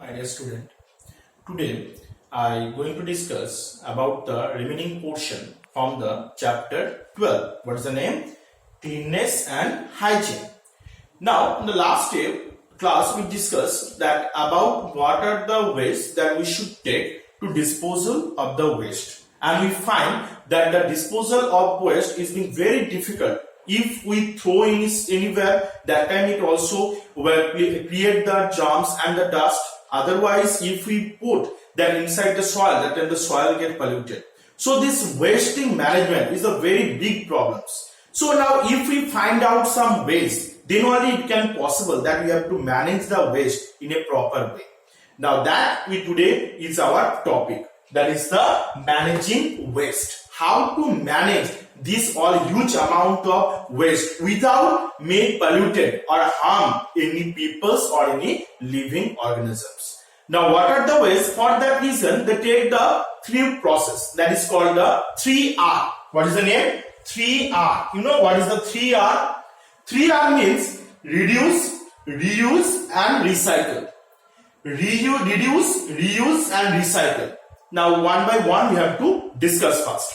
my dear student. Today I am going to discuss about the remaining portion from the chapter 12. What is the name? Cleanliness and hygiene. Now, in the last class we discussed that about what are the ways that we should take to disposal of the waste, and we find that the disposal of waste is being very difficult. If we throw in anywhere, that time it also will create the germs and the dust. Otherwise, if we put that inside the soil, that then the soil get polluted. So this wasting management is a very big problem. So now if we find out some ways, then only it can possible that we have to manage the waste in a proper way. Now that today is our topic. That is the managing waste. How to manage this all huge amount of waste without make polluted or harm any peoples or any living organisms. Now what are the ways? For that reason they take the three process that is called the 3R. What is the name? 3R. You know what is the 3R? 3R means reduce, reuse and recycle. Reduce, reuse and recycle. Now one by one we have to discuss first.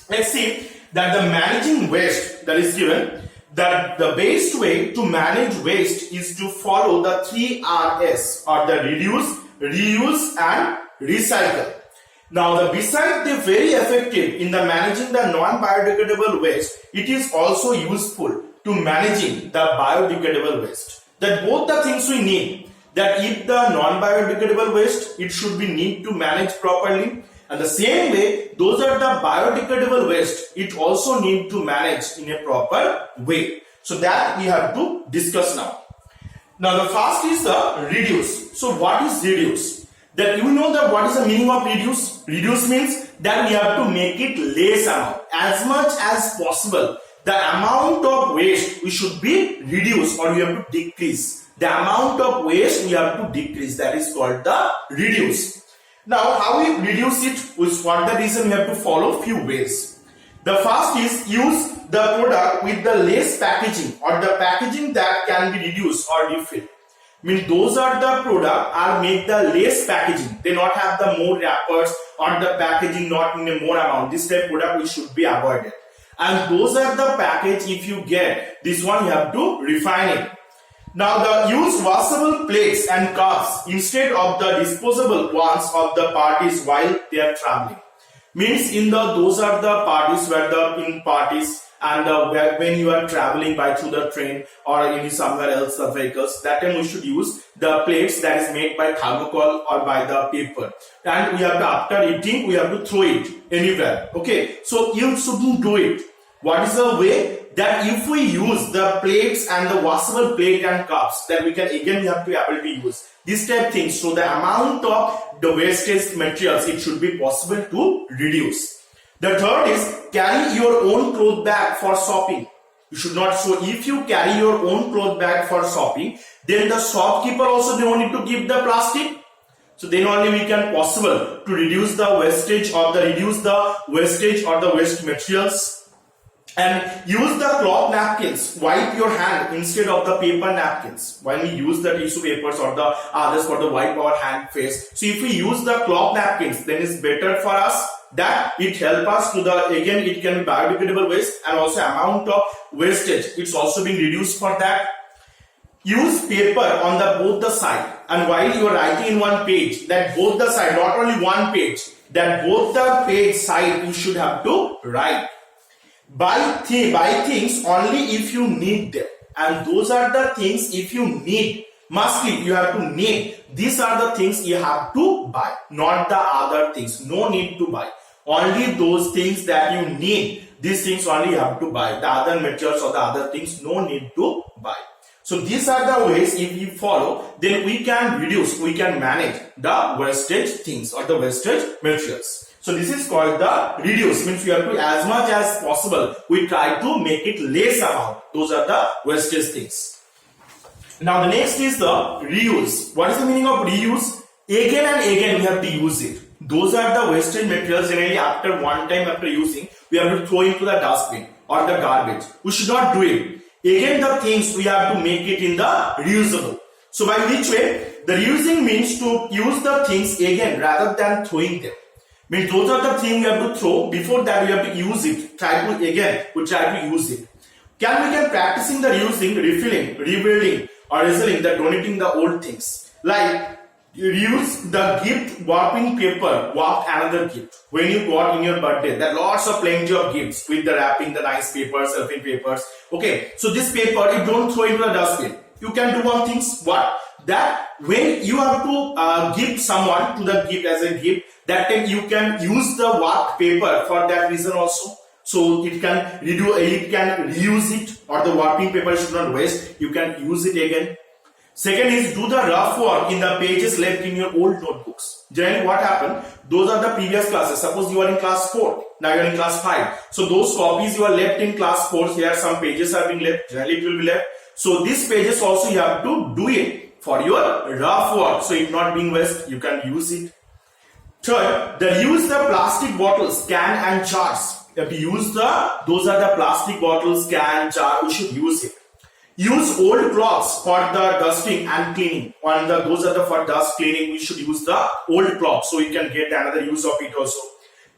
Let's see that the managing waste that is given, that the best way to manage waste is to follow the 3Rs, or the reduce, reuse and recycle. Now besides the very effective in the managing the non-biodegradable waste, it is also useful to managing the biodegradable waste. That both the things we need. That if the non-biodegradable waste, it should be need to manage properly, and the same way those are the biodegradable waste, it also need to manage in a proper way. So that we have to discuss now. Now the first is the reduce. So what is reduce? That you know that what is the meaning of reduce? Reduce means that we have to make it less amount, as much as possible. The amount of waste we should be reduced, or we have to decrease. The amount of waste we have to decrease, that is called the reduce. Now how we reduce it is for the reason we have to follow few ways. The first is use the product with the less packaging, or the packaging that can be reduced or refilled. Mean those are the product are make the less packaging. They not have the more wrappers, or the packaging not in a more amount. This type of product we should be avoided. And those are the package, if you get this one you have to refine it. Now the use washable plates and cups instead of the disposable ones of the parties while they are traveling. Means in the those are the parties where the in parties and when you are traveling by through the train or any somewhere else the vehicles, that time we should use the plates that is made by thermocol or by the paper, and we have to, after eating we have to throw it anywhere. Okay, so you shouldn't do it. What is the way? That if we use the plates and the washable plate and cups, that we can again we have to be able to use this type of things. So the amount of the wastage materials, it should be possible to reduce. The third is carry your own cloth bag for shopping. You should not. So if you carry your own cloth bag for shopping, then the shopkeeper also they don't need to give the plastic. So then only we can possible to reduce the wastage or the waste materials. And use the cloth napkins. Wipe your hand instead of the paper napkins. When we use the tissue papers or the others for the wipe our hand face. So if we use the cloth napkins, then it's better for us. That it help us to the, again it can be biodegradable waste, and also amount of wastage, it's also being reduced for that. Use paper on the both the side, and while you are writing in one page, that both the side, not only one page, that both the page side you should have to write. Buy things only if you need them, and those are the things if you need, mostly you have to need. These are the things you have to buy, not the other things. No need to buy. Only those things that you need, these things only you have to buy. The other materials or the other things, no need to buy. So these are the ways if we follow, then we can reduce, we can manage the wastage things or the wastage materials. So this is called the reduce, means we have to, as much as possible, we try to make it less amount. Those are the wastage things. Now the next is the reuse. What is the meaning of reuse? Again and again we have to use it. Those are the wastage materials generally after one time after using, we have to throw into the dustbin or the garbage. We should not do it. Again the things we have to make it in the reusable. So by which way? The reusing means to use the things again rather than throwing them. Means those are the things you have to throw. Before that you have to use it. We try to use it. We can practicing the reusing, refilling, rebuilding, or reselling, the donating the old things. Like reuse the gift wrapping paper, wrap another gift. When you got in your birthday, there are lots of plenty of gifts with the wrapping, the nice papers, selfie papers. Okay, so this paper you don't throw into the dustbin. You can do one thing. What? That when you have to give someone to the gift as a gift, that time you can use the wrapped paper for that reason also. So it can reuse it, or the wrapping paper should not waste. You can use it again. Second is do the rough work in the pages left in your old notebooks. Generally what happened? Those are the previous classes. Suppose you are in class 4, now you are in class 5. So those copies you are left in class 4, here some pages are being left. Generally it will be left. So these pages also you have to do it for your rough work. So it not being waste, you can use it. Third, use the plastic bottles, can and jars. You have to use those are the plastic bottles, can, jar, we should use it. Use old cloths for the dusting and cleaning. Those are for dust cleaning, we should use the old cloths so we can get another use of it also.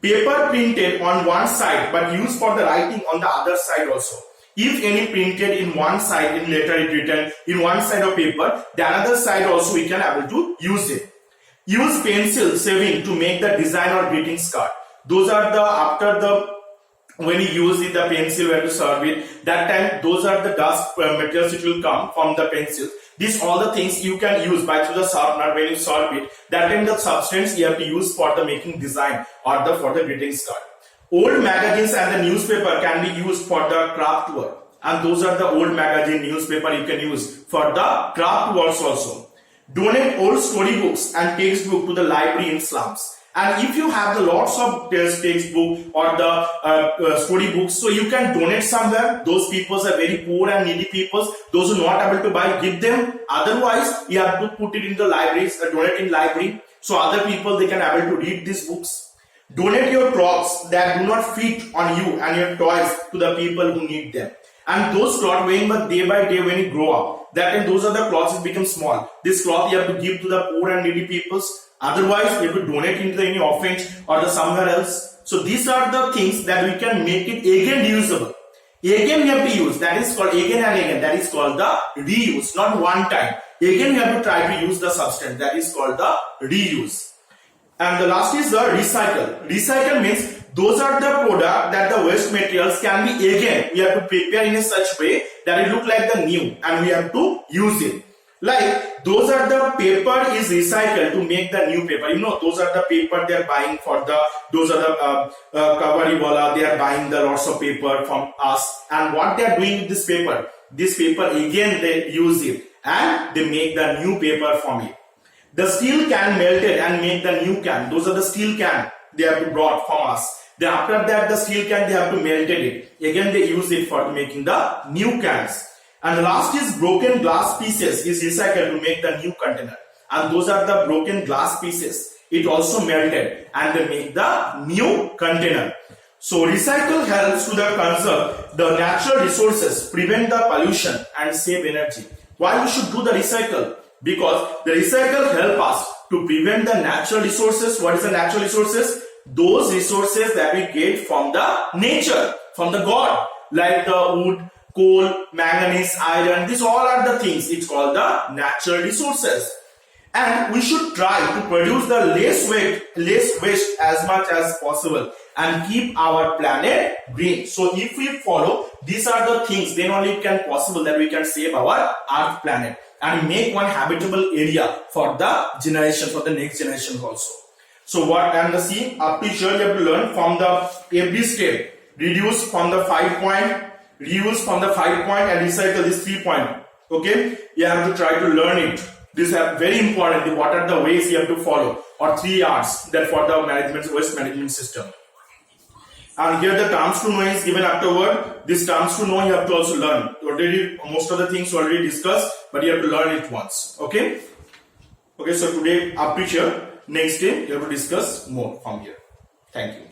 Paper printed on one side but used for the writing on the other side also. If any printed in one side, in letter it written in one side of paper, the another side also we can able to use it. Use pencil shaving to make the design or greetings card. Those are when you use it, the pencil where to serve it, that time those are the dust materials which will come from the pencil. These all the things you can use by through the sharpener when you sharp it. That time the substance you have to use for the making design or for the greetings card. Old magazines and the newspaper can be used for the craft work, and those are the old magazine, newspaper you can use for the craft works also. Donate old storybooks and textbook to the library in slums. And if you have the lots of textbook or the storybooks, so you can donate somewhere. Those people are very poor and needy people. Those who are not able to buy, give them. Otherwise, you have to put it in the libraries, donate in library. So other people, they can able to read these books. Donate your clothes that do not fit on you and your toys to the people who need them. And those clothes, when day by day when you grow up, that and those are the clothes that become small. This cloth you have to give to the poor and needy peoples. Otherwise, you have to donate into any orphanage or somewhere else. So these are the things that we can make it again reusable. Again we have to use. That is called again and again. That is called the reuse, not one time. Again we have to try to use the substance. That is called the reuse. And the last is the recycle. Recycle means those are the product that the waste materials can be again. We have to prepare in a such way that it look like the new, and we have to use it. Like those are the paper is recycled to make the new paper. You know, those are the paper they are buying for the, those are the kawari wala, they are buying the lots of paper from us. And what they are doing with this paper again they use it and they make the new paper from it. The steel can melted and make the new can. Those are the steel can they have to brought from us. Then after that the steel can they have to melted it. Again they use it for making the new cans. And the last is broken glass pieces is recycled to make the new container. And those are the broken glass pieces. It also melted and they make the new container. So recycle helps to conserve the natural resources, prevent the pollution and save energy. Why we should do the recycle? Because the recycle help us to prevent the natural resources. What is the natural resources? Those resources that we get from the nature, from the God, like the wood, coal, manganese, iron. These all are the things. It's called the natural resources. And we should try to produce the less waste as much as possible and keep our planet green. So if we follow, these are the things, then only it can possible that we can save our Earth planet and make one habitable area for the generation, for the next generation also. So what and the see up to here you have to learn from the every step. Reduce from the 5 point, reuse from the 5 point, and recycle this 3 point. Okay, you have to try to learn it. These are very important. What are the ways you have to follow, or 3 R's that for the management, waste management system. And here the terms to know is given afterward. This terms to know you have to also learn. Already most of the things already discussed, but you have to learn it once. Okay. Okay. So today up to here. Next day you have to discuss more from here. Thank you.